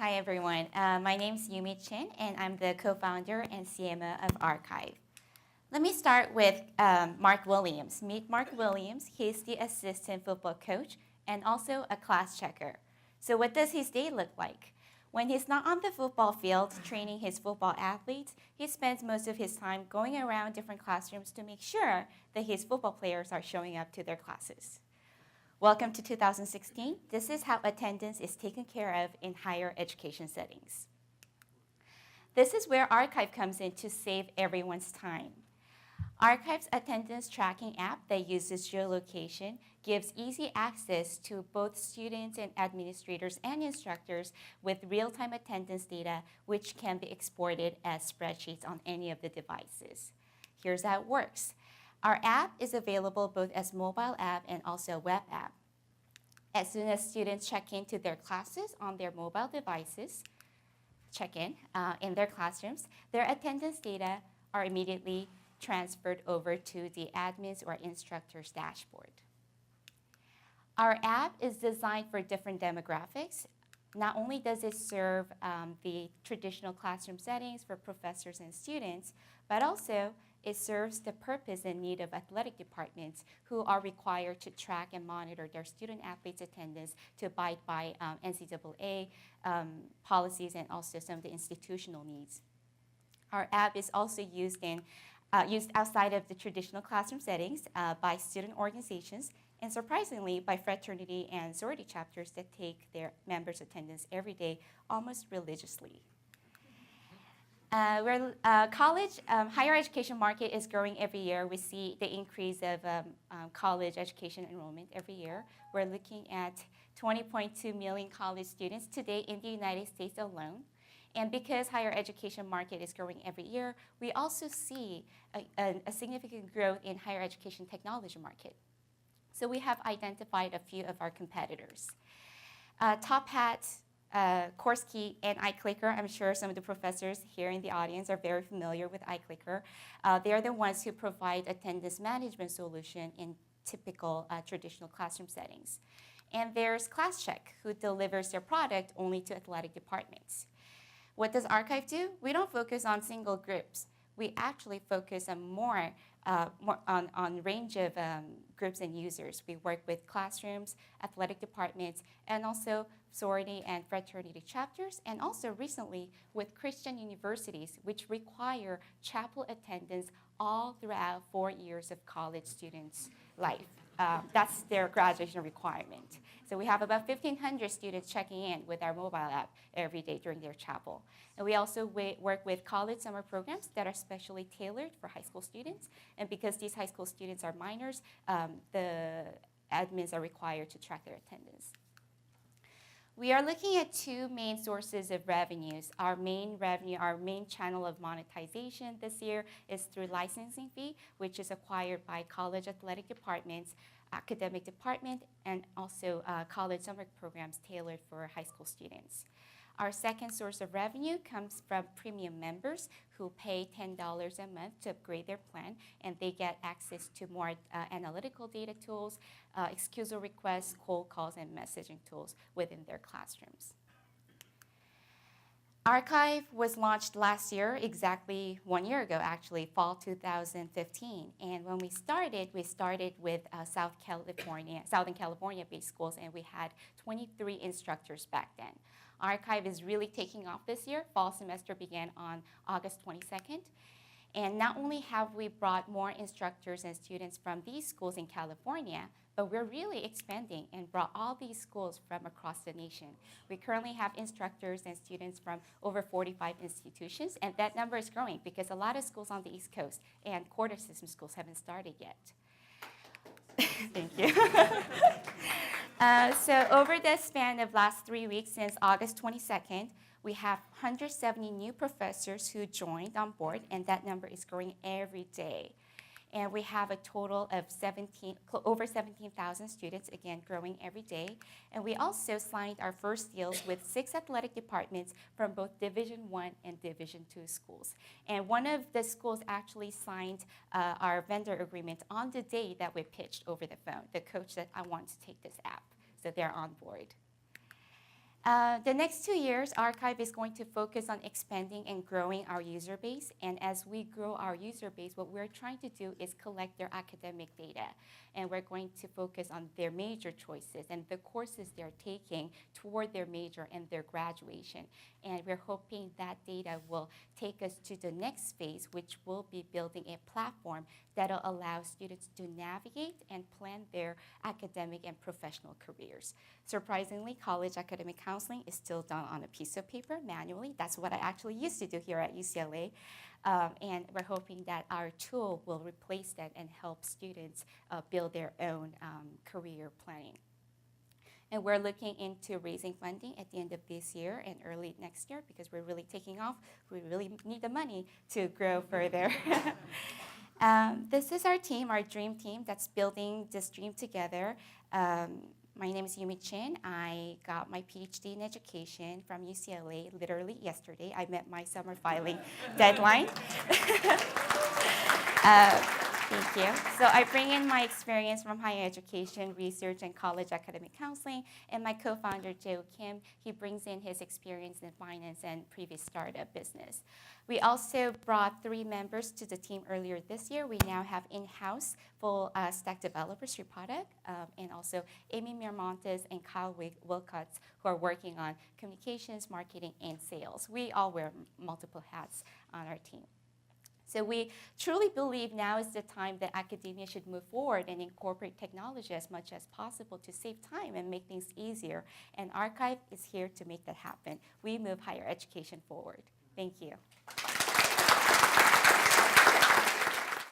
Hi, everyone. My name is Yumi Chin, and I'm the co-founder and CMO of Arkaive. Let me start with Mark Williams. Meet Mark Williams. He's the assistant football coach and also a class checker. So what does his day look like? When he's not on the football field training his football athletes, he spends most of his time going around different classrooms to make sure that his football players are showing up to their classes. Welcome to 2016. This is how attendance is taken care of in higher education settings. This is where Arkaive comes in to save everyone's time. Arkaive's attendance tracking app that uses geolocation gives easy access to both students and administrators and instructors with real-time attendance data, which can be exported as spreadsheets on any of the devices. Here's how it works. Our app is available both as mobile app and also web app. As soon as students check into their classes on their mobile devices, in their classrooms, their attendance data are immediately transferred over to the admin's or instructor's dashboard. Our app is designed for different demographics. Not only does it serve the traditional classroom settings for professors and students, but also it serves the purpose and need of athletic departments who are required to track and monitor their student-athletes' attendance to abide by NCAA policies and also some of the institutional needs. Our app is also used outside of the traditional classroom settings by student organizations and surprisingly by fraternity and sorority chapters that take their members' attendance every day almost religiously. Higher education market is growing every year. We see the increase of college education enrollment every year. We're looking at 20.2 million college students today in the United States alone. And because higher education market is growing every year, we also see a significant growth in higher education technology market. So we have identified a few of our competitors. Top Hat, CourseKey, and iClicker. I'm sure some of the professors here in the audience are very familiar with iClicker. They're the ones who provide attendance management solution in typical traditional classroom settings. And there's ClassCheck, who delivers their product only to athletic departments. What does Arkaive do? We don't focus on single groups. We actually focus on more on range of groups and users. We work with classrooms, athletic departments, and also sorority and fraternity chapters, and also recently with Christian universities, which require chapel attendance all throughout 4 years of college students' life. That's their graduation requirement. So we have about 1,500 students checking in with our mobile app every day during their chapel. And we also work with college summer programs that are specially tailored for high school students. And because these high school students are minors, the admins are required to track their attendance. We are looking at two main sources of revenues. Our main channel of monetization this year is through licensing fee, which is acquired by college athletic departments, academic department, and also college summer programs tailored for high school students. Our second source of revenue comes from premium members who pay $10 a month to upgrade their plan, and they get access to more analytical data tools, excusal requests, cold calls, and messaging tools within their classrooms. Arkaive was launched last year, exactly 1 year ago, actually, fall 2015. And when we started with Southern California-based schools, and we had 23 instructors back then. Arkaive is really taking off this year. Fall semester began on August 22nd. And not only have we brought more instructors and students from these schools in California, but we're really expanding and brought all these schools from across the nation. We currently have instructors and students from over 45 institutions, and that number is growing because a lot of schools on the East Coast and quarter system schools haven't started yet. Thank you. So over the span of last 3 weeks, since August 22nd, we have 170 new professors who joined on board, and that number is growing every day. And we have a total of over 17,000 students, again, growing every day. And we also signed our first deals with 6 athletic departments from both Division I and Division II schools. And one of the schools actually signed our vendor agreement on the day that we pitched over the phone. The coach said, I want to take this app. So they're on board. The next 2 years, Arkaive is going to focus on expanding and growing our user base. And as we grow our user base, what we're trying to do is collect their academic data. And we're going to focus on their major choices and the courses they're taking toward their major and their graduation. And we're hoping that data will take us to the next phase, which will be building a platform that'll allow students to navigate and plan their academic and professional careers. Surprisingly, college academic counseling is still done on a piece of paper manually. That's what I actually used to do here at UCLA. And we're hoping that our tool will replace that and help students build their own career planning. And we're looking into raising funding at the end of this year and early next year because we're really taking off. We really need the money to grow further. This is our team, our dream team that's building this dream together. My name is Yumi Chin. I got my PhD in education from UCLA literally yesterday. I met my summer filing deadline. Thank you. So I bring in my experience from higher education, research, and college academic counseling. And my co-founder, Joe Kim, he brings in his experience in finance and previous startup business. We also brought 3 members to the team earlier this year. We now have in-house full stack developers, Sripadak, and also Amy Miramontes and Kyle Wilcots, who are working on communications, marketing, and sales. We all wear multiple hats on our team. So we truly believe now is the time that academia should move forward and incorporate technology as much as possible to save time and make things easier. And Arkaive is here to make that happen. We move higher education forward. Thank you.